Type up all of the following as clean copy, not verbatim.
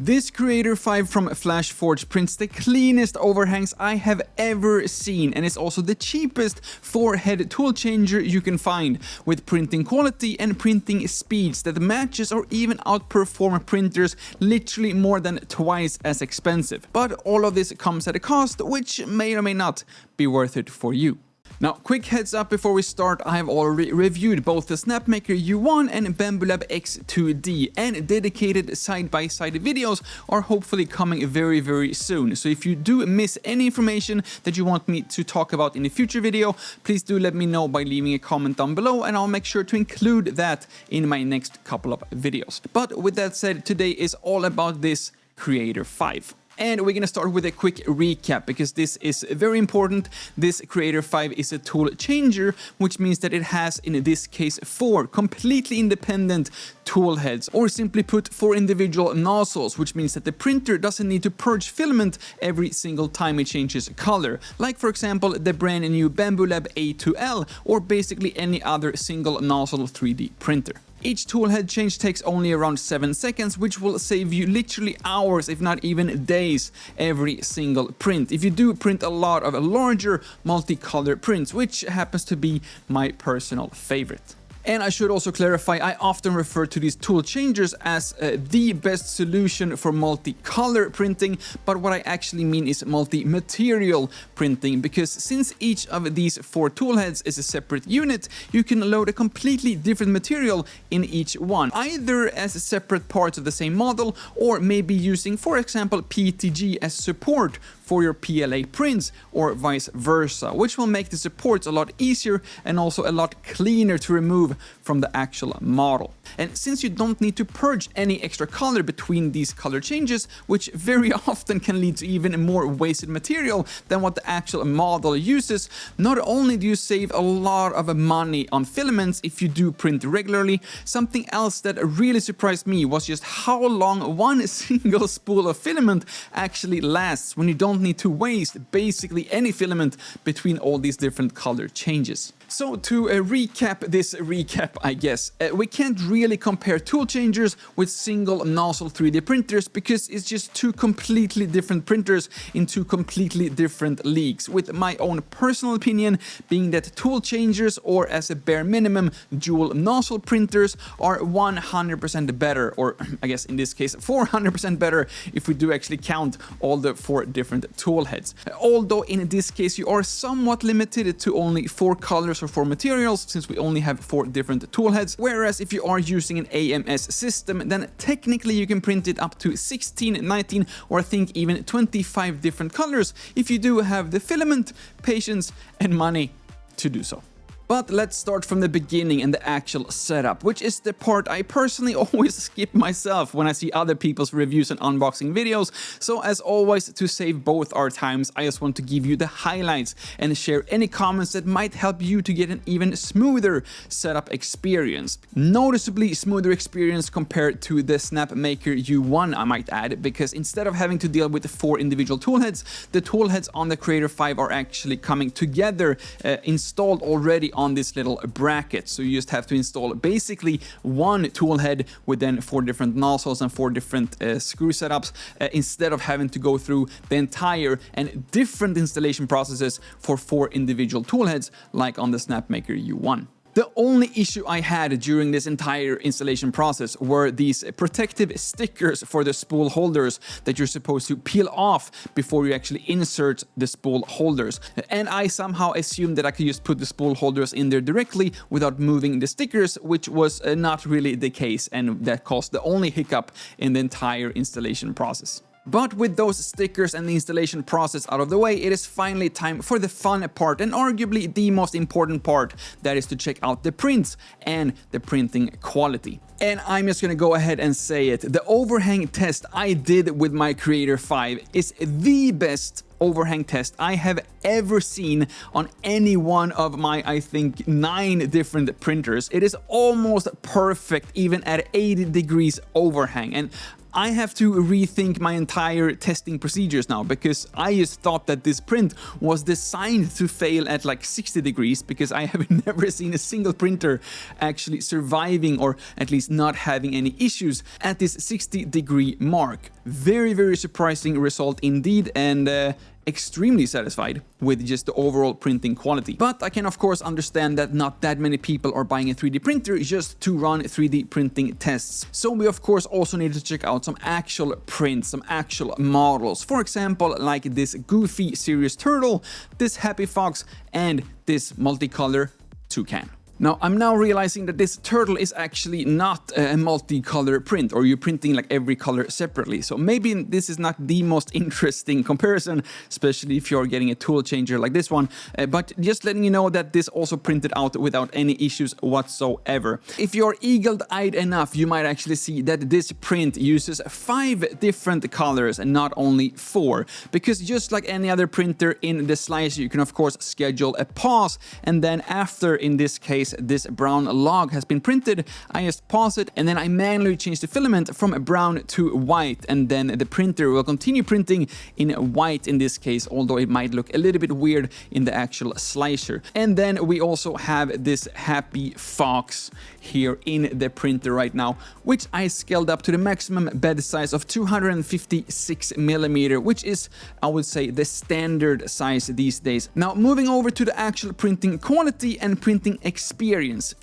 This Creator 5 from Flashforge prints the cleanest overhangs I have ever seen, and is also the cheapest 4-head Toolchanger you can find, with printing quality and printing speeds that matches or even outperform printers literally more than twice as expensive. But all of this comes at a cost, which may or may not be worth it for you. Now, quick heads up before we start, I have already reviewed both the Snapmaker U1 and Bambulab X2D, and dedicated side-by-side videos are hopefully coming very soon. So if you do miss any information that you want me to talk about in a future video, please do let me know by leaving a comment down below, and I'll make sure to include that in my next couple of videos. But with that said, today is all about this Creator 5. And we're gonna start with a quick recap, because this is very important. This Creator 5 is a Toolchanger, which means that it has, in this case, 4 completely independent tool heads, or simply put, 4 individual nozzles, which means that the printer doesn't need to purge filament every single time it changes color, like for example the brand new Bambulab A2L, or basically any other single nozzle 3D printer. Each toolhead change takes only around 7 seconds, which will save you literally hours, if not even days, every single print, if you do print a lot of larger multicolor prints, which happens to be my personal favorite. And I should also clarify, I often refer to these Toolchangers as the best solution for multicolor printing, but what I actually mean is multi-material printing, because since each of these 4 toolheads is a separate unit, you can load a completely different material in each one, either as separate parts of the same model, or maybe using, for example, PETG as support for your PLA prints, or vice versa, which will make the supports a lot easier and also a lot cleaner to remove from the actual model. And since you don't need to purge any extra color between these color changes, which very often can lead to even more wasted material than what the actual model uses, not only do you save a lot of money on filaments if you do print regularly, something else that really surprised me was just how long one single spool of filament actually lasts when you don't need to waste basically any filament between all these different color changes. So to recap this recap, I guess, we can't really compare Toolchangers with single nozzle 3D printers, because it's just 2 completely different printers in 2 completely different leagues, with my own personal opinion being that Toolchangers, or as a bare minimum dual nozzle printers, are 100% better, or I guess in this case 400% better if we do actually count all the 4 different tool heads. Although in this case you are somewhat limited to only 4 colors or 4 materials, since we only have 4 different tool heads, whereas if you are using an AMS system, then technically you can print it up to 16, 19, or I think even 25 different colors if you do have the filament, patience and money to do so. But let's start from the beginning and the actual setup, which is the part I personally always skip myself when I see other people's reviews and unboxing videos. So as always, to save both our times, I just want to give you the highlights and share any comments that might help you to get an even smoother setup experience. Noticeably smoother experience compared to the Snapmaker U1, I might add, because instead of having to deal with the 4 individual toolheads, the toolheads on the Creator 5 are actually coming together, installed already on this little bracket. So you just have to install basically 1 tool head with then 4 different nozzles and 4 different screw setups, instead of having to go through the entire and different installation processes for 4 individual tool heads like on the Snapmaker U1. The only issue I had during this entire installation process were these protective stickers for the spool holders that you're supposed to peel off before you actually insert the spool holders. And I somehow assumed that I could just put the spool holders in there directly without moving the stickers, which was not really the case, and that caused the only hiccup in the entire installation process. But with those stickers and the installation process out of the way, it is finally time for the fun part, and arguably the most important part, that is to check out the prints and the printing quality. And I'm just gonna go ahead and say it, the overhang test I did with my Creator 5 is the best overhang test I have ever seen on any one of my, I think, 9 different printers. It is almost perfect even at 80 degrees overhang, and I have to rethink my entire testing procedures now, because I just thought that this print was designed to fail at like 60 degrees, because I have never seen a single printer actually surviving, or at least not having any issues at this 60-degree mark. Very surprising result indeed, and extremely satisfied with just the overall printing quality. But I can of course understand that not that many people are buying a 3D printer just to run 3D printing tests. So we of course also need to check out some actual prints, some actual models. For example, like this Goofy Serious Turtle, this Happy Fox, and this multicolor Toucan. Now, I'm now realizing that this turtle is actually not a multicolor print, or you're printing like every color separately. So maybe this is not the most interesting comparison, especially if you're getting a Toolchanger like this one. But just letting you know that this also printed out without any issues whatsoever. If you're eagle-eyed enough, you might actually see that this print uses 5 different colors and not only 4. Because just like any other printer in the slicer, you can of course schedule a pause, and then after, in this case, this brown log has been printed, I just pause it and then I manually change the filament from brown to white, and then the printer will continue printing in white in this case, although it might look a little bit weird in the actual slicer. And then we also have this Happy Fox here in the printer right now, which I scaled up to the maximum bed size of 256mm, which is, I would say, the standard size these days. Now, moving over to the actual printing quality and printing experience.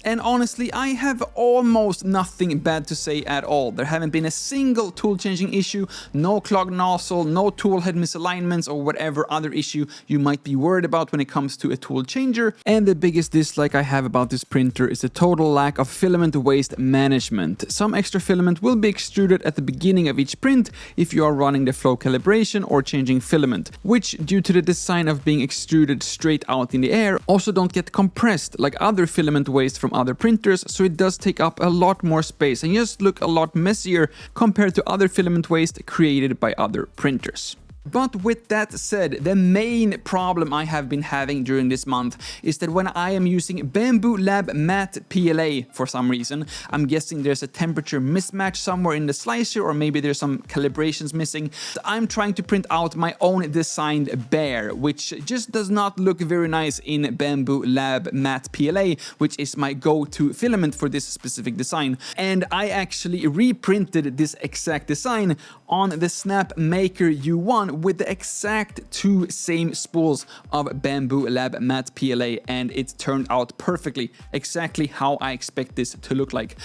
And honestly, I have almost nothing bad to say at all. There haven't been a single tool changing issue, no clogged nozzle, no tool head misalignments, or whatever other issue you might be worried about when it comes to a tool changer. And the biggest dislike I have about this printer is the total lack of filament waste management. Some extra filament will be extruded at the beginning of each print if you are running the flow calibration or changing filament, which, due to the design of being extruded straight out in the air, also don't get compressed like other filament waste from other printers, so it does take up a lot more space and just look a lot messier compared to other filament waste created by other printers. But with that said, the main problem I have been having during this month is that when I am using Bamboo Lab Matte PLA for some reason, I'm guessing there's a temperature mismatch somewhere in the slicer, or maybe there's some calibrations missing. I'm trying to print out my own designed bear, which just does not look very nice in Bamboo Lab Matte PLA, which is my go-to filament for this specific design. And I actually reprinted this exact design on the Snap Maker U1 with the exact 2 same spools of Bamboo Lab Matte PLA, and it turned out perfectly, exactly how I expect this to look like.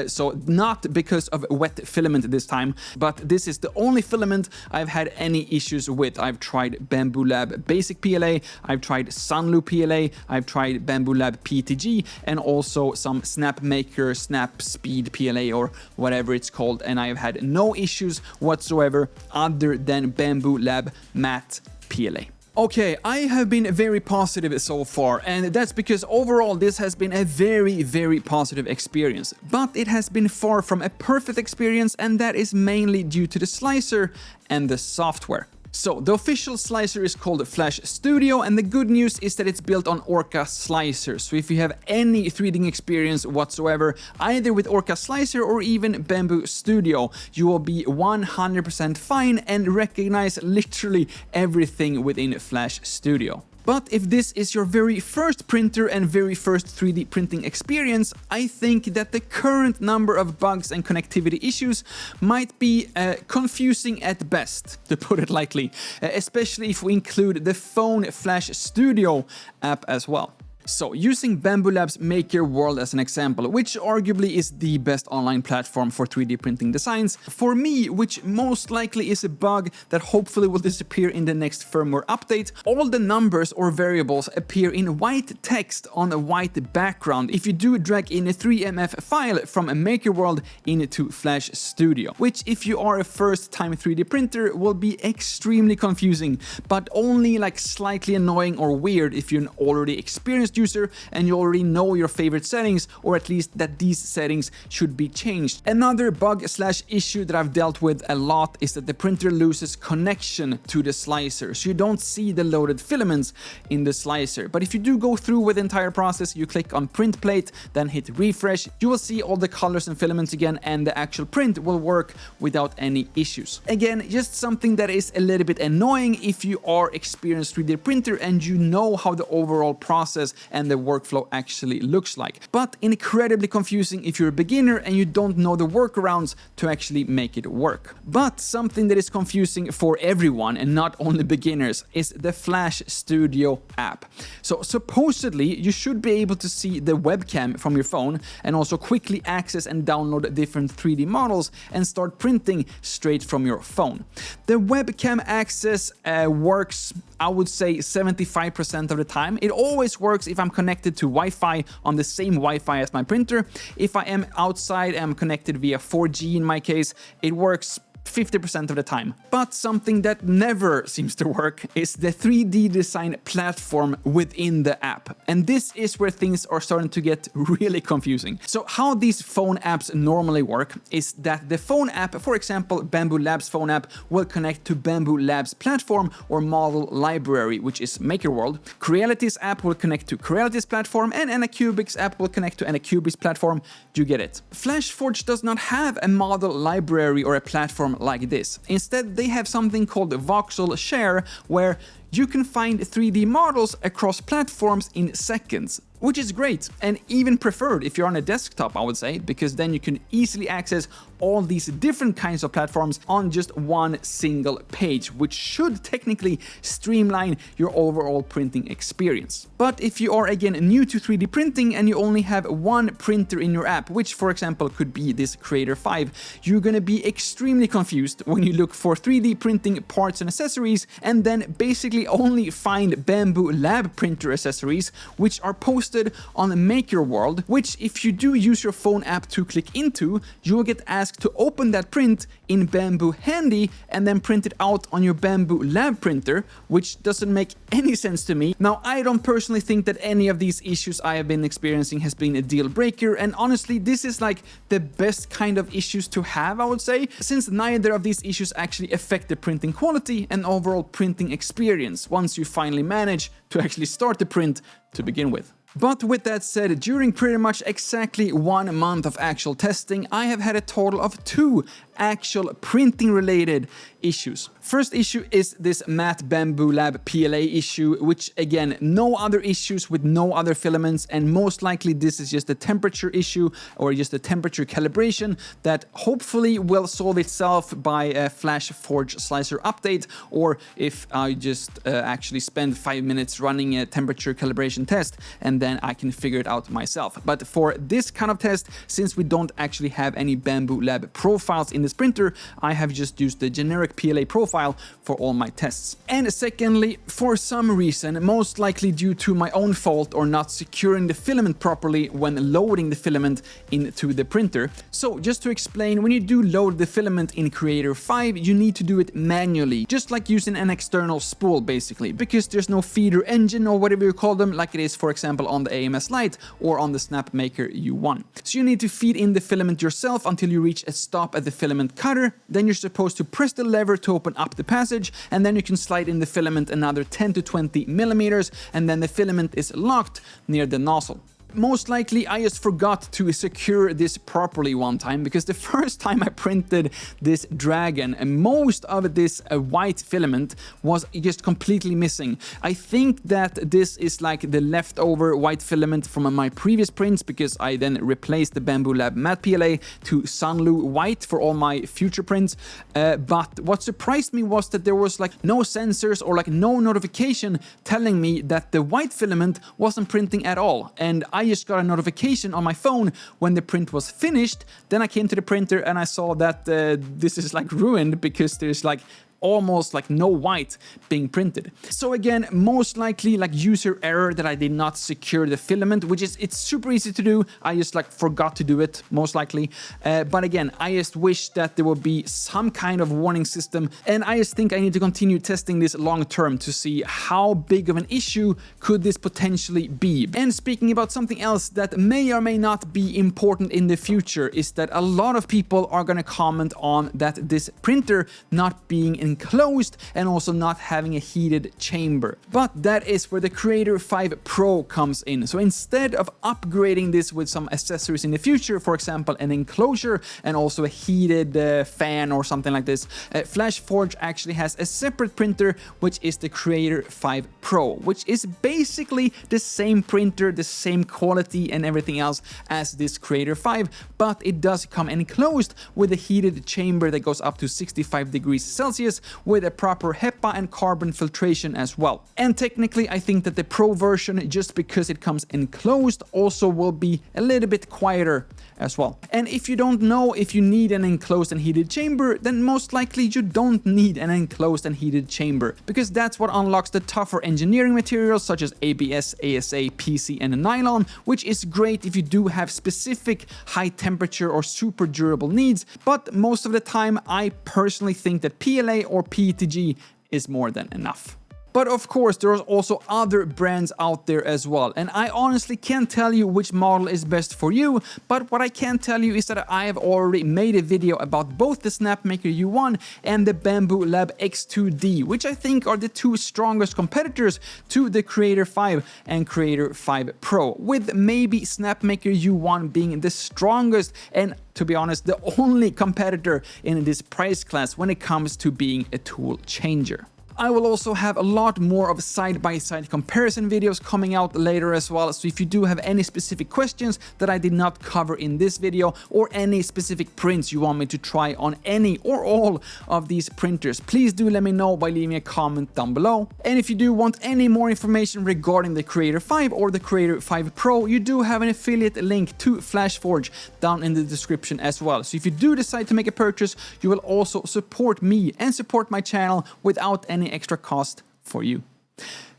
So not because of wet filament this time, but this is the only filament I've had any issues with. I've tried Bamboo Lab Basic PLA, I've tried Sunlu PLA, I've tried Bamboo Lab PTG, and also some Snap Maker Snap Speed PLA or whatever it's called, and I've had no issues whatsoever other than Bamboo Lab Matte PLA. Okay, I have been very positive so far, and that's because overall this has been a very positive experience. But it has been far from a perfect experience, and that is mainly due to the slicer and the software. So, the official slicer is called Flash Studio, and the good news is that it's built on Orca Slicer. So if you have any 3D experience whatsoever, either with Orca Slicer or even Bamboo Studio, you will be 100% fine and recognize literally everything within Flash Studio. But if this is your very first printer and very first 3D printing experience, I think that the current number of bugs and connectivity issues might be confusing at best, to put it lightly, especially if we include the phone Flash Studio app as well. So, using Bamboo Lab's Maker World as an example, which arguably is the best online platform for 3D printing designs, for me, which most likely is a bug that hopefully will disappear in the next firmware update, all the numbers or variables appear in white text on a white background if you do drag in a 3MF file from a Maker World into Flash Studio, which, if you are a first-time 3D printer, will be extremely confusing, but only like slightly annoying or weird if you're an already experienced user and you already know your favorite settings, or at least that these settings should be changed. Another bug/issue that I've dealt with a lot is that the printer loses connection to the slicer, so you don't see the loaded filaments in the slicer. But if you do go through with the entire process, you click on print plate, then hit refresh, you will see all the colors and filaments again, and the actual print will work without any issues. Again, just something that is a little bit annoying if you are experienced 3D printer and you know how the overall process and the workflow actually looks like. But incredibly confusing if you're a beginner and you don't know the workarounds to actually make it work. But something that is confusing for everyone and not only beginners is the Flash Studio app. So supposedly you should be able to see the webcam from your phone and also quickly access and download different 3D models and start printing straight from your phone. The webcam access works, I would say, 75% of the time. It always works if I'm connected to Wi-Fi on the same Wi-Fi as my printer. If I am outside, I'm connected via 4G in my case, it works 50% of the time. But something that never seems to work is the 3D design platform within the app. And this is where things are starting to get really confusing. So how these phone apps normally work is that the phone app, for example, Bamboo Labs phone app, will connect to Bamboo Labs platform or model library, which is MakerWorld. Creality's app will connect to Creality's platform, and Anycubic's app will connect to Anycubic's platform. You get it. Flashforge does not have a model library or a platform like this. Instead, they have something called Voxel Share, where you can find 3D models across platforms in seconds, which is great and even preferred if you're on a desktop, I would say, because then you can easily access all these different kinds of platforms on just one single page, which should technically streamline your overall printing experience. But if you are again new to 3D printing and you only have one printer in your app, which for example could be this Creator 5, you're gonna be extremely confused when you look for 3D printing parts and accessories and then basically only find Bamboo Lab printer accessories, which are posted on MakerWorld, which if you do use your phone app to click into, you will get asked to open that print in Bamboo Handy and then print it out on your Bamboo Lab printer, which doesn't make any sense to me. Now, I don't personally think that any of these issues I have been experiencing has been a deal breaker, and honestly, this is like the best kind of issues to have, I would say, since neither of these issues actually affect the printing quality and overall printing experience once you finally manage to actually start the print to begin with. But with that said, during pretty much exactly 1 month of actual testing, I have had a total of 2 actual printing related issues. First issue is this matte Bamboo Lab PLA issue, which again, no other issues with no other filaments, and most likely this is just a temperature issue or just a temperature calibration that hopefully will solve itself by a Flashforge slicer update, or if I just actually spend 5 minutes running a temperature calibration test and then I can figure it out myself. But for this kind of test, since we don't actually have any Bamboo Lab profiles in this printer, I have just used the generic PLA profile for all my tests. And secondly, for some reason, most likely due to my own fault or not securing the filament properly when loading the filament into the printer. So just to explain, when you do load the filament in Creator 5, you need to do it manually, just like using an external spool basically, because there's no feeder engine or whatever you call them, like it is for example on the AMS Lite or on the Snapmaker U1. So you need to feed in the filament yourself until you reach a stop at the filament cutter. Then you're supposed to press the lever to open up the passage, and then you can slide in the filament another 10 to 20 millimeters, and then the filament is locked near the nozzle. Most likely I just forgot to secure this properly one time, because the first time I printed this dragon, most of this white filament was just completely missing. I think that this is like the leftover white filament from my previous prints, because I then replaced the Bamboo Lab matte PLA to Sunlu white for all my future prints. But what surprised me was that there was like no sensors or like no notification telling me that the white filament wasn't printing at all, and I just got a notification on my phone when the print was finished. Then I came to the printer and I saw that this is like ruined because there's like almost like no white being printed. So again, most likely like user error that I did not secure the filament, which is, it's super easy to do. I just like forgot to do it, most likely. But again, I just wish that there would be some kind of warning system, and I just think I need to continue testing this long term to see how big of an issue could this potentially be. And speaking about something else that may or may not be important in the future, is that a lot of people are going to comment on that this printer not being enclosed and also not having a heated chamber. But that is where the Creator 5 Pro comes in. So instead of upgrading this with some accessories in the future, for example an enclosure and also a heated fan or something like this, Flashforge actually has a separate printer, which is the Creator 5 Pro, which is basically the same printer, the same quality and everything else as this Creator 5, but it does come enclosed with a heated chamber that goes up to 65 degrees Celsius with a proper HEPA and carbon filtration as well. And technically I think that the Pro version, just because it comes enclosed, also will be a little bit quieter as well. And if you don't know if you need an enclosed and heated chamber, then most likely you don't need an enclosed and heated chamber, because that's what unlocks the tougher engineering materials such as ABS, ASA, PC and nylon, which is great if you do have specific high temperature or super durable needs, but most of the time I personally think that PLA or PETG is more than enough. But of course, there are also other brands out there as well, and I honestly can't tell you which model is best for you, but what I can tell you is that I have already made a video about both the Snapmaker U1 and the Bamboo Lab X2D, which I think are the two strongest competitors to the Creator 5 and Creator 5 Pro, with maybe Snapmaker U1 being the strongest and, to be honest, the only competitor in this price class when it comes to being a tool changer. I will also have a lot more of side-by-side comparison videos coming out later as well, so if you do have any specific questions that I did not cover in this video, or any specific prints you want me to try on any or all of these printers, please do let me know by leaving a comment down below. And if you do want any more information regarding the Creator 5 or the Creator 5 Pro, you do have an affiliate link to Flashforge down in the description as well. So if you do decide to make a purchase, you will also support me and support my channel without any extra cost for you.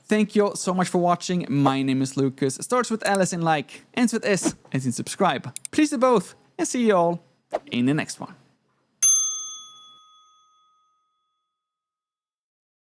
Thank you all so much for watching. My name is Lukas. It starts with L as in like, ends with S as in subscribe. Please do both, and see you all in the next one.